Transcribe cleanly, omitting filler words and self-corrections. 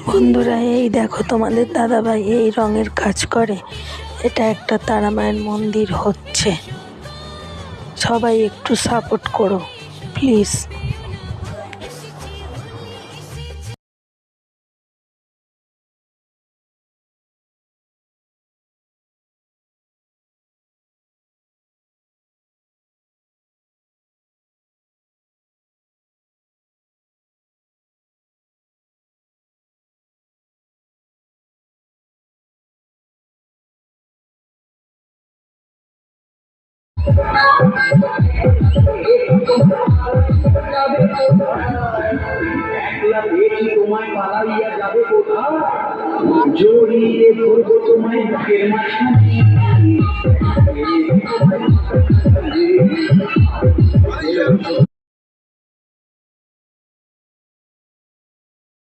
বন্ধুরা, এই দেখো তোমাদের দাদাভাই এই রঙের কাজ করে। এটা একটা তারামায়ের মন্দির হচ্ছে। সবাই একটু সাপোর্ট করো প্লিজ। তোমায় পালাইয়া যাবে কোথায়, জড়িয়ে ধরবো তোমায় বুকের মাঝখানে।